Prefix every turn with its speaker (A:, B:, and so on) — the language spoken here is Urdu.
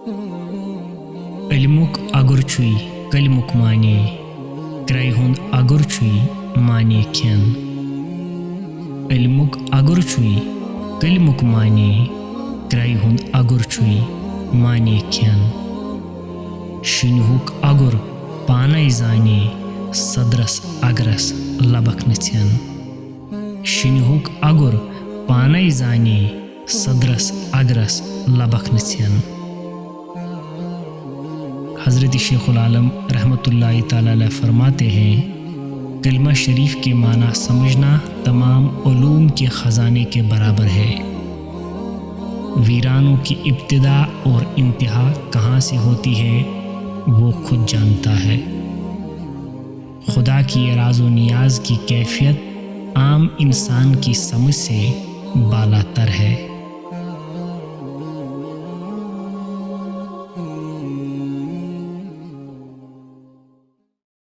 A: علمک اگر چھُی کلمُک معنے کرٛیہِ ہُنٛد اگر چھُی معنے کھٮ۪ن علمک اگر چھُی کلمُک معنے کرٛیہِ ہُنٛد اگر چھُی معنے کھٮ۪ن شِنہُک اگر پانے زانے صدرس اگرس لبکھ نہٕ ژھٮ۪ن شِنہُک اگر پانے زانے صدرس اگرس لبکھ نہٕ ژھٮ۪ن۔ حضرت شیخ العالم رحمۃ اللہ تعالیٰ علیہ فرماتے ہیں کلمہ شریف کے معنی سمجھنا تمام علوم کے خزانے کے برابر ہے۔ ویرانوں کی ابتدا اور انتہا کہاں سے ہوتی ہے وہ خود جانتا ہے۔ خدا کی راز و نیاز کی کیفیت عام انسان کی سمجھ سے بالا تر ہے۔